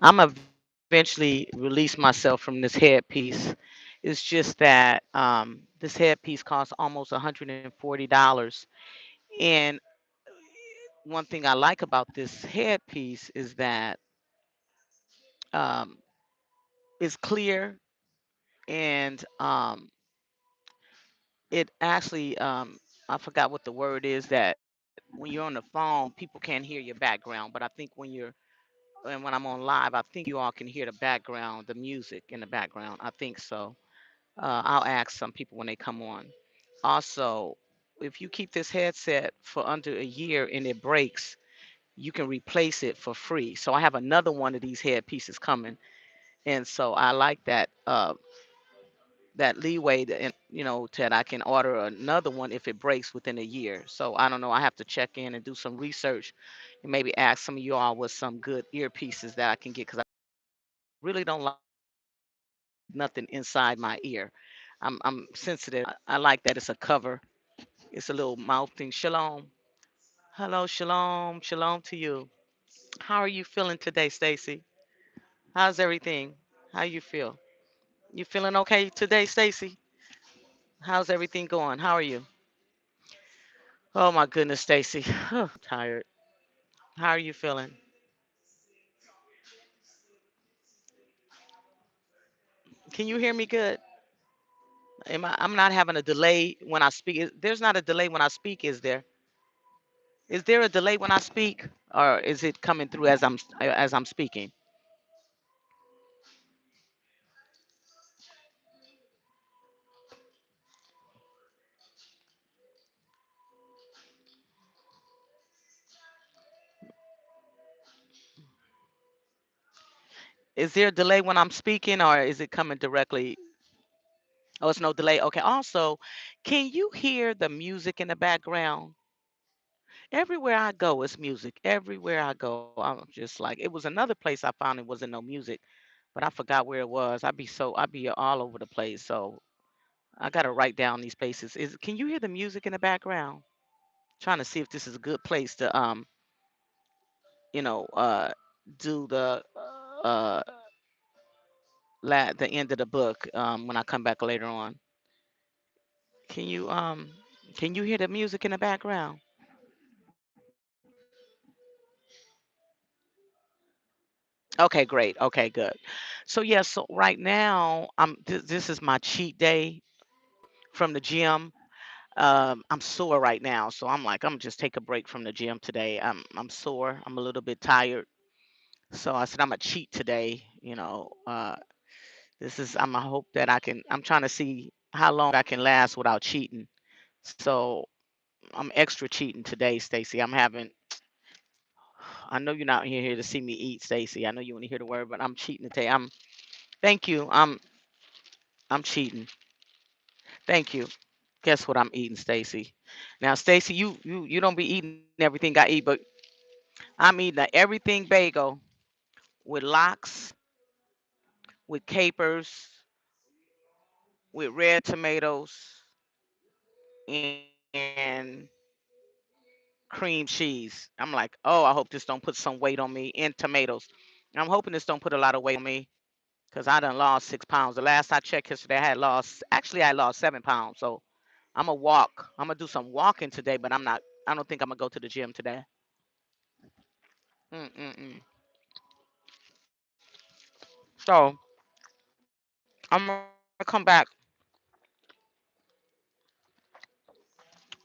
I'm eventually release myself from this headpiece. It's just that this headpiece costs almost $140. And one thing I like about this headpiece is that um, it's clear and it actually I forgot what the word is that when you're on the phone, people can't hear your background. But I think when I'm on live, I think you all can hear the background, the music in the background. I think so. I'll ask some people when they come on. Also, if you keep this headset for under a year and it breaks, you can replace it for free. So I have another one of these headpieces coming, and so I like that leeway that that I can order another one if it breaks within a year. So I don't know. I have to check in and do some research and maybe ask some of you all with some good earpieces that I can get because I really don't like nothing inside my ear. I'm sensitive. I like that it's a cover. It's a little mouth thing. Shalom. Hello, shalom. Shalom to you. How are you feeling today, Stacy? How's everything? How you feel? You feeling okay today, Stacy? How's everything going? How are you? Oh my goodness, Stacy. Tired. How are you feeling? Can you hear me good? I'm not having a delay when I speak. There's not a delay when I speak, is there? Is there a delay when I speak, or is it coming through as I'm speaking? Is there a delay when I'm speaking, or is it coming directly? Oh, it's no delay. Okay. Also, can you hear the music in the background? Everywhere I go, it's music. Everywhere I go, I'm just like it was another place I found it wasn't no music, but I forgot where it was. I be all over the place. So I gotta write down these places. Can you hear the music in the background? Trying to see if this is a good place to you know, do uh the end of the book when I come back later on. Can you um can you hear the music in the background? Okay, great. Okay, good. So yeah, so right now this is my cheat day from the gym. I'm sore right now, so I'm like I'm just take a break from the gym today. I'm sore. I'm a little bit tired. So I said I'm gonna cheat today. This is I'm I hope that I'm trying to see how long I can last without cheating. So I'm extra cheating today, Stacy. I know you're not here to see me eat, Stacy. I know you want to hear the word, but I'm cheating today. Thank you. I'm cheating. Thank you. Guess what I'm eating, Stacy? Now, Stacy, you don't be eating everything I eat, but I'm eating a everything bagel with lox, with capers, with red tomatoes, and cream cheese. I'm like, oh, I hope this don't put some weight on me and tomatoes. I'm hoping this don't put a lot of weight on me because I done lost 6 pounds. The last I checked yesterday, I lost 7 pounds. So I'm gonna walk. I'm gonna do some walking today, but I don't think I'm gonna go to the gym today. Mm-mm-mm. So I'm gonna come back.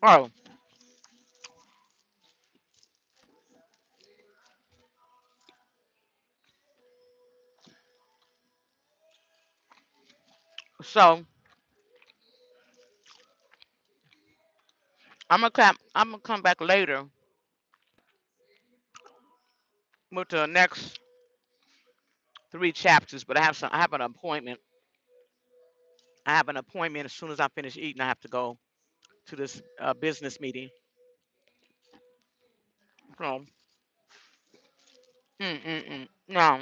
Oh, so I'm gonna come back later with the next 3 chapters. But I have an appointment. I have an appointment as soon as I finish eating. I have to go to this business meeting. So, now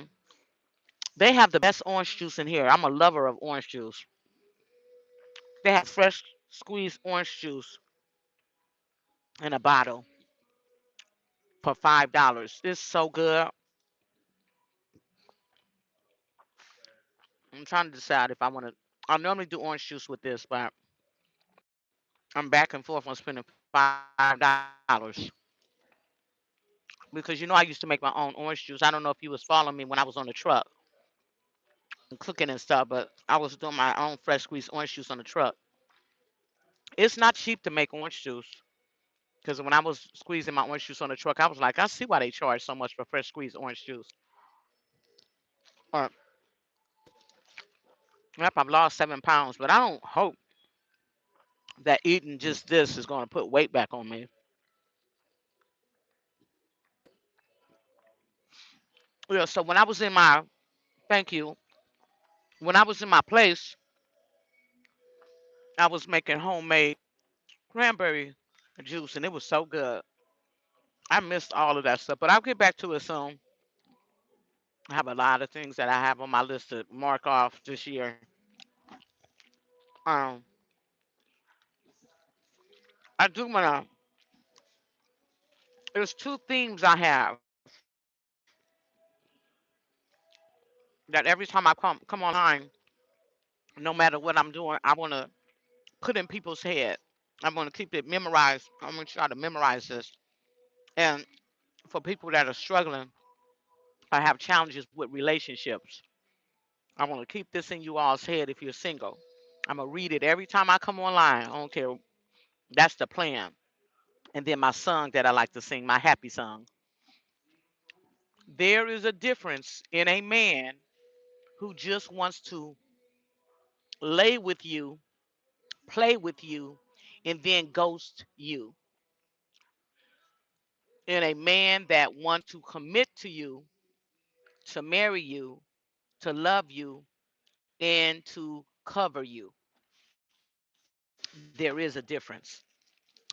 they have the best orange juice in here. I'm a lover of orange juice. They have fresh squeezed orange juice in a bottle for $5. It's so good. I'm trying to decide if I want to. I normally do orange juice with this, but I'm back and forth on spending $5 because I used to make my own orange juice. I don't know if you was following me when I was on the truck and cooking and stuff, but I was doing my own fresh squeezed orange juice on the truck. It's not cheap to make orange juice because when I was squeezing my orange juice on the truck, I was like, I see why they charge so much for fresh squeezed orange juice. Uh, yep, I've lost 7 pounds, but I don't hope that eating just this is going to put weight back on me. Yeah, so when I was in my, thank you, when I was in my place, I was making homemade cranberry juice and it was so good. I missed all of that stuff, but I'll get back to it soon. I have a lot of things that I have on my list to mark off this year. Um, I do want to, there's two themes I have that every time I come online, no matter what I'm doing, I want to put in people's head. I'm going to keep it memorized. I'm going to try to memorize this. And for people that are struggling, I have challenges with relationships. I want to keep this in you all's head if you're single. I'm going to read it every time I come online. I don't care. That's the plan. And then my song that I like to sing, my happy song. There is a difference in a man who just wants to lay with you, play with you, and then ghost you, and a man that wants to commit to you, to marry you, to love you, and to cover you. There is a difference.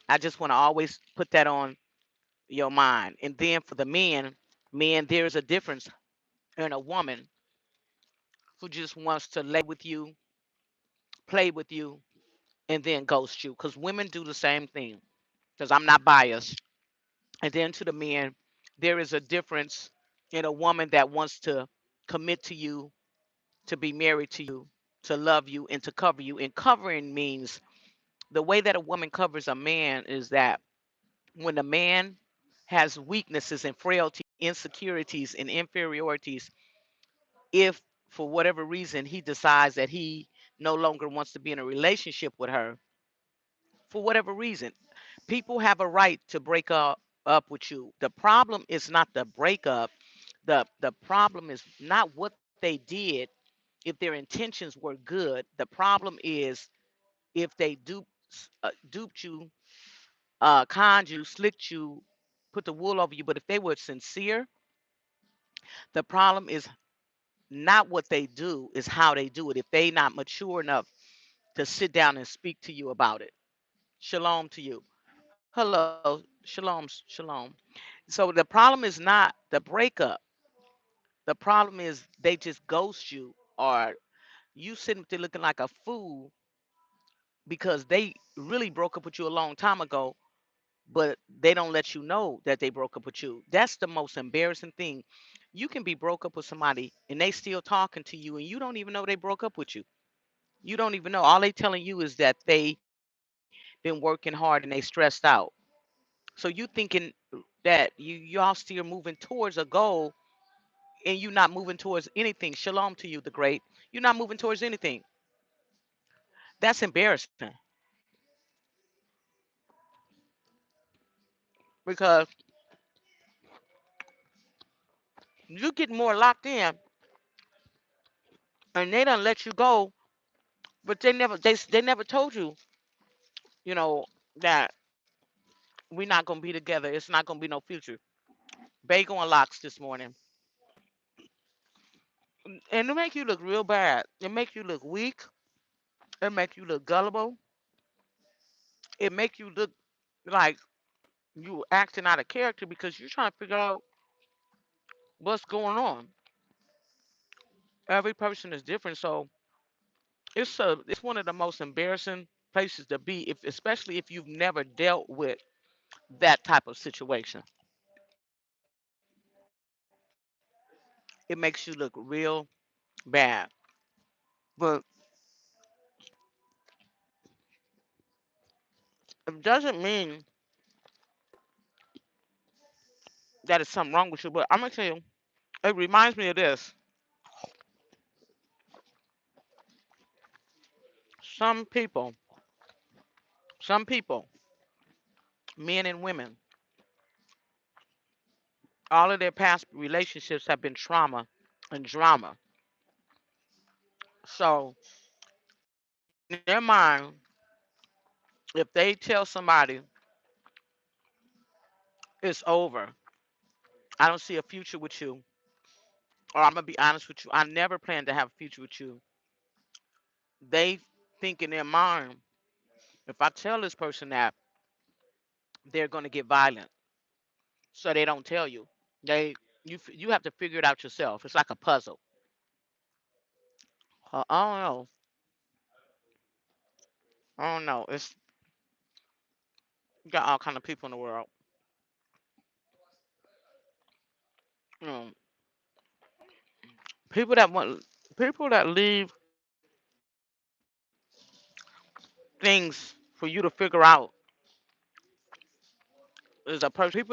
I just want to always put that on your mind. And then for the men, there is a difference in a woman who just wants to lay with you, play with you, and then ghost you. Because women do the same thing. Because I'm not biased. And then to the men, there is a difference in a woman that wants to commit to you, to be married to you, to love you, and to cover you. And covering means the way that a woman covers a man is that when a man has weaknesses and frailties, insecurities, and inferiorities, if for whatever reason he decides that he no longer wants to be in a relationship with her, for whatever reason, people have a right to break up with you. The problem is not the breakup. The problem is not what they did if their intentions were good. The problem is if they duped you, conned you, slicked you, put the wool over you. But if they were sincere, the problem is not what they do, is how they do it. If they not mature enough to sit down and speak to you about it. Shalom to you. Hello, shalom. So the problem is not the breakup. The problem is they just ghost you, or you sitting there looking like a fool because they really broke up with you a long time ago, but they don't let you know that they broke up with you. That's the most embarrassing thing. You can be broke up with somebody and they still talking to you and you don't even know they broke up with you. You don't even know. All they telling you is that they been working hard and they stressed out. So you thinking that y'all still moving towards a goal and you not moving towards anything. Shalom to you, the great. You're not moving towards anything. That's embarrassing because you get more locked in and they don't let you go, but they never told you, you know, that we're not gonna be together. It's not gonna be no future. Bagel and locks this morning, and it make you look real bad. It make you look weak. It make you look gullible. It make you look like you acting out of character because you're trying to figure out what's going on. Every person is different, so it's one of the most embarrassing places to be, if especially if you've never dealt with that type of situation. It makes you look real bad. But it doesn't mean that it's something wrong with you. But I'm gonna tell you, it reminds me of this. Some people, some people, men and women, all of their past relationships have been trauma and drama. So in their mind, if they tell somebody it's over, I don't see a future with you, or I'm gonna be honest with you, I never plan to have a future with you. They think in their mind, if I tell this person that, they're gonna get violent, so they don't tell you. They you have to figure it out yourself. It's like a puzzle. I don't know. I don't know. It's you got all kind of people in the world. You people that want people that leave things for you to figure out is a person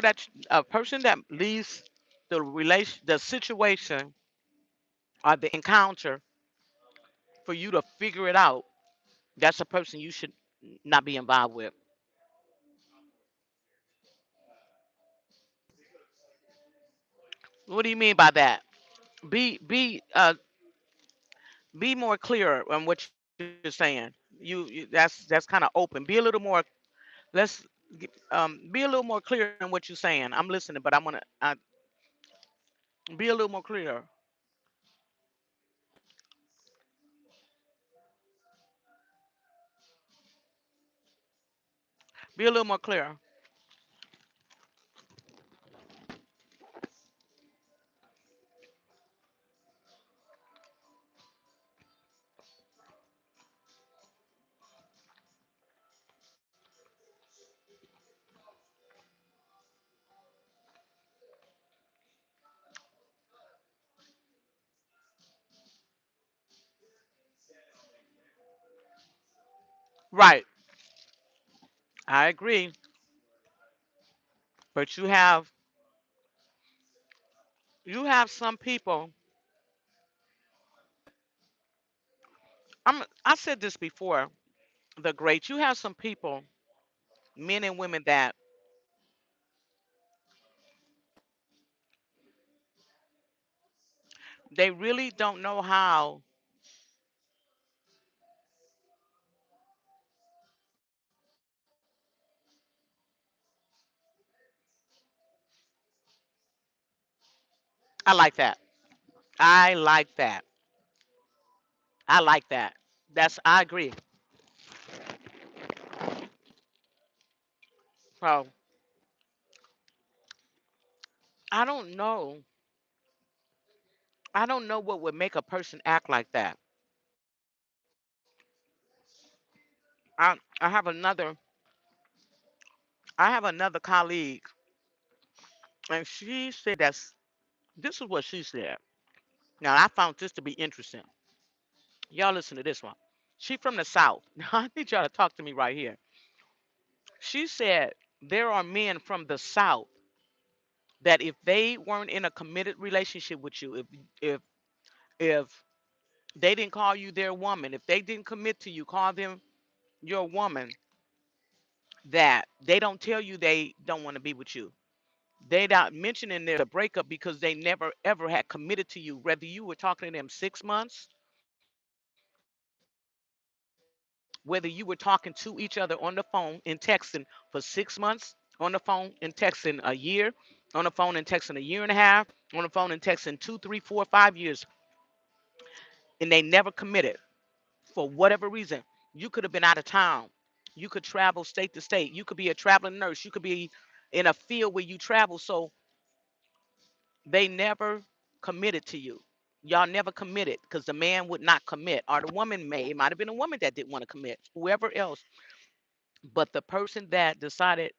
that leaves the situation or the encounter for you to figure it out. That's a person you should not be involved with. What do you mean by that? Be be uh be more clear on what you're saying. That's kind of open. Be a little more. Let's be a little more clear in what you're saying. I'm listening, but be a little more clear. Be a little more clear. Right. I agree. But you have some people. I said this before. The great. You have some people, men and women that they really don't know how. I like that. I like that. I like that. I agree. So I don't know. I don't know what would make a person act like that. I have another I have another colleague, and she said this is what she said. Now I found this to be interesting. Y'all listen to this one. She from the South. Now I need y'all to talk to me right here. She said there are men from the South that if they weren't in a committed relationship with you, if if they didn't call you their woman, if they didn't commit to you, call them your woman, that they don't tell you they don't want to be with you. They not mentioning their breakup because they never ever had committed to you. Whether you were talking to them 6 months, whether you were talking to each other on the phone and texting for 6 months, on the phone and texting a year, on the phone and texting a year and a half, on the phone and texting 2, 3, 4, 5 years, and they never committed for whatever reason. You could have been out of town. You could travel state to state. You could be a traveling nurse. You could be in a field where you travel. So they never committed to you. Y'all never committed because the man would not commit, or the woman may. It might have been a woman that didn't want to commit, whoever else. But the person that decided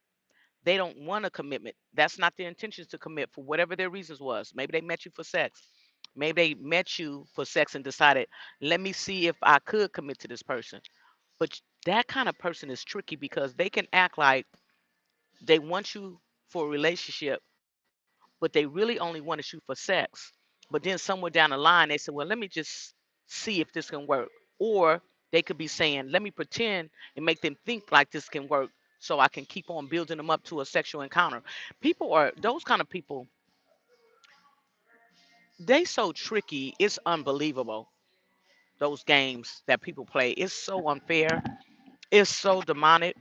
they don't want a commitment, that's not their intentions to commit for whatever their reasons was. Maybe they met you for sex. Maybe they met you for sex and decided, let me see if I could commit to this person. But that kind of person is tricky because they can act like they want you for a relationship, but they really only wanted you for sex. But then somewhere down the line, they said, well, let me just see if this can work. Or they could be saying, let me pretend and make them think like this can work so I can keep on building them up to a sexual encounter. People are, those kind of people, they so tricky. It's unbelievable. Those games that people play. It's so unfair. It's so demonic.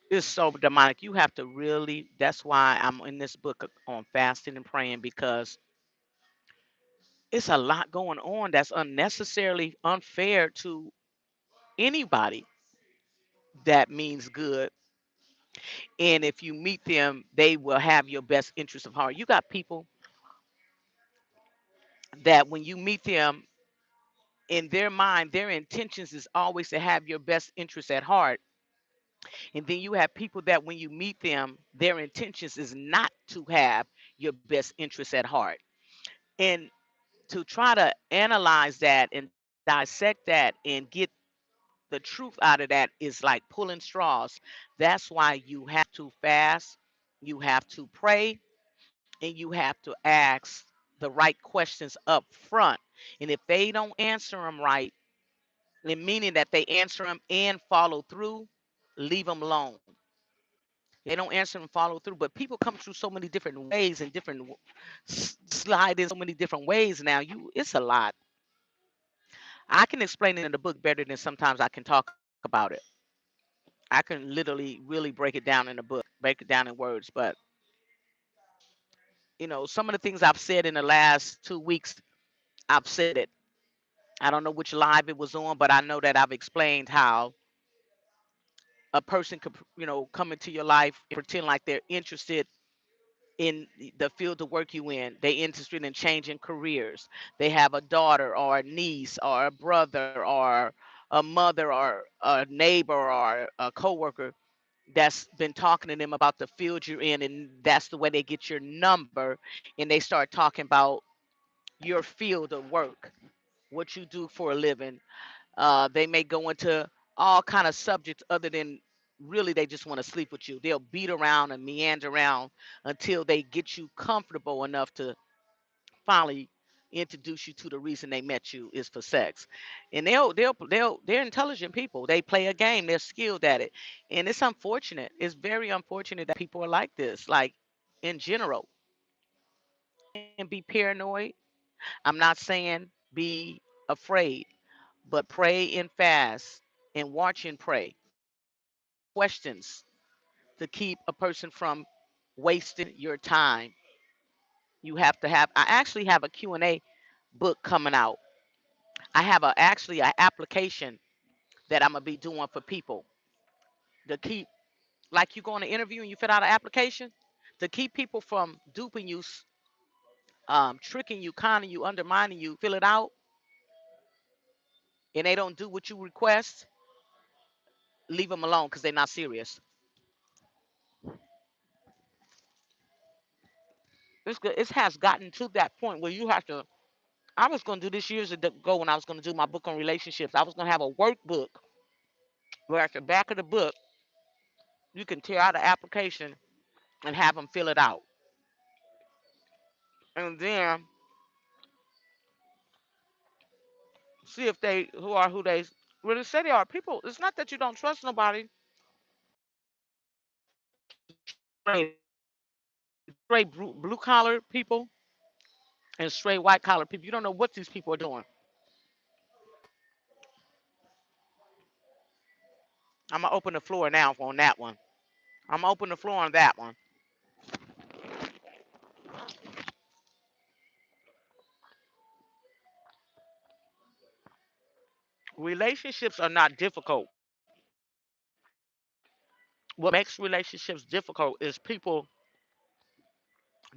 It's so demonic. You have to really, that's why I'm in this book on fasting and praying because it's a lot going on that's unnecessarily unfair to anybody that means good. And if you meet them, they will have your best interest of heart. You got people that when you meet them, in their mind, their intentions is always to have your best interest at heart. And then you have people that when you meet them, their intentions is not to have your best interest at heart. And to try to analyze that and dissect that and get the truth out of that is like pulling straws. That's why you have to fast, you have to pray, and you have to ask the right questions up front. And if they don't answer them right, and meaning that they answer them and follow through, leave them alone. They don't answer and follow through. But people come through so many different ways and different slide in so many different ways now. It's a lot. I can explain it in the book better than sometimes I can talk about it. I can literally really break it down in the book, break it down in words. But some of the things I've said in the last 2 weeks, I've said it. I don't know which live it was on, but I know that I've explained how a person could, come into your life and pretend like they're interested in the field of work you in. They interested in changing careers. They have a daughter or a niece or a brother or a mother or a neighbor or a coworker that's been talking to them about the field you're in, and that's the way they get your number, and they start talking about your field of work, what you do for a living. They may go into all kind of subjects other than really they just want to sleep with you. They'll beat around and meander around until they get you comfortable enough to finally introduce you to the reason they met you is for sex. And they're intelligent people. They play a game. They're skilled at it. And it's unfortunate. It's very unfortunate that people are like this, like in general. And be paranoid. I'm not saying be afraid, but pray and fast and watch and pray. Ask questions to keep a person from wasting your time. You have to have, I actually have a Q&A book coming out. I have actually an application that I'm gonna be doing for people to keep, like you go on an interview and you fill out an application to keep people from duping you, tricking you, conning you, undermining you. Fill it out and they don't do what you request. Leave them alone because they're not serious. It has gotten to that point where you have to. I was gonna do this years ago when I was gonna do my book on relationships. I was gonna have a workbook where at the back of the book you can tear out an application and have them fill it out. And then see if they who they really say they are. People, it's not that you don't trust nobody. Straight blue collar people and straight white collar people. You don't know what these people are doing. I'm gonna open the floor now on that one. I'm gonna open the floor on that one. Relationships are not difficult. What makes relationships difficult is people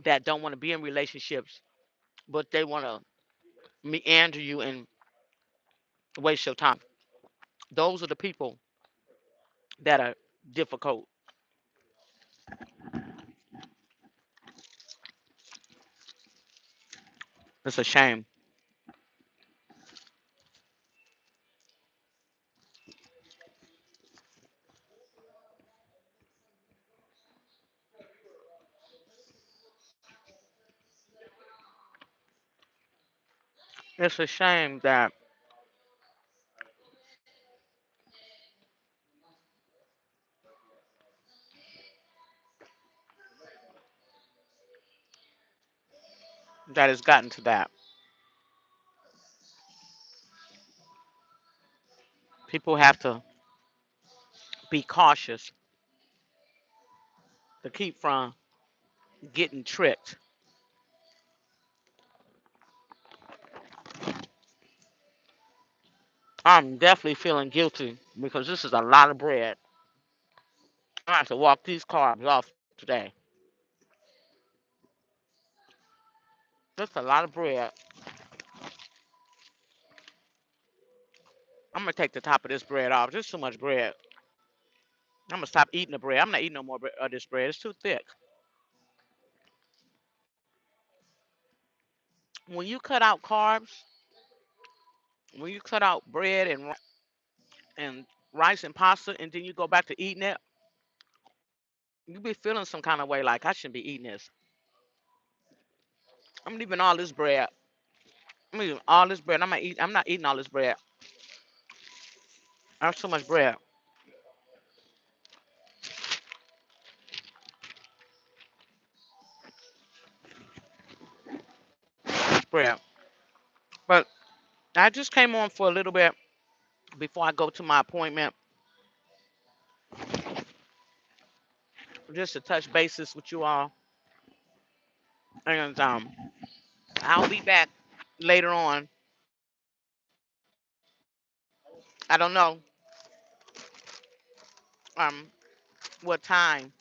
that don't want to be in relationships, but they want to meander you and waste your time. Those are the people that are difficult. It's a shame. It's a shame that it's gotten to that. People have to be cautious to keep from getting tricked. I'm definitely feeling guilty because this is a lot of bread. I have to walk these carbs off today. That's a lot of bread. I'm gonna take the top of this bread off. There's too much bread. I'm gonna stop eating the bread. I'm not eating no more of this bread. It's too thick. When you cut out carbs, when you cut out bread and rice and pasta, and then you go back to eating it, you be feeling some kind of way like I shouldn't be eating this. I'm leaving all this bread. I'm leaving all this bread. I'm not eating all this bread. That's too much bread. Bread. But I just came on for a little bit before I go to my appointment, just to touch bases with you all. And I'll be back later on. I don't know um what time,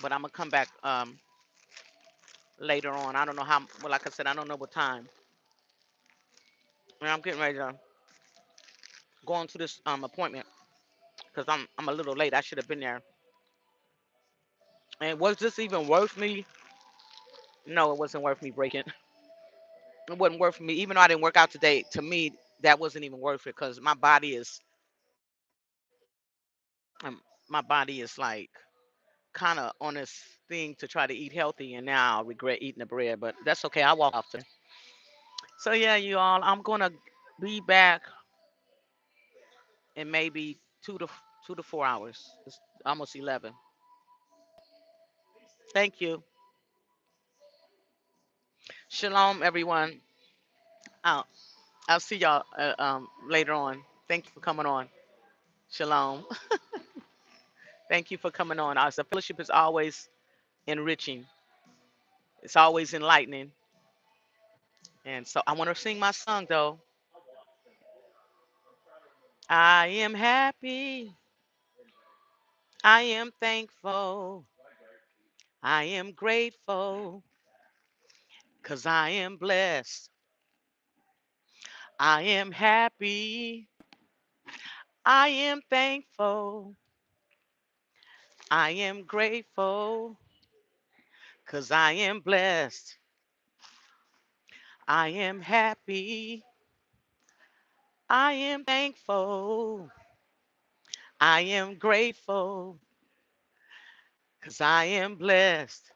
but I'm gonna come back later on. I don't know how. Well, like I said, I don't know what time. And I'm getting ready to go on to this appointment because I'm a little late. I should have been there. And was this even worth me? No, it wasn't worth me breaking. It wasn't worth me, even though I didn't work out today. To me, that wasn't even worth it because um, my body is like kind of on this thing to try to eat healthy, and now I regret eating the bread. But that's okay. I walk off there. So yeah, you all, I'm gonna be back in maybe 2 to 4 hours. It's almost 11. Thank you. Shalom, everyone. I'll, I'll see y'all later on. Thank you for coming on. Shalom. Thank you for coming on. Our fellowship is always enriching. It's always enlightening. And so I want to sing my song though. I am happy. I am thankful. I am grateful because I am blessed. I am happy. I am thankful. I am grateful because I am blessed. I am happy. I am thankful. I am grateful because I am blessed.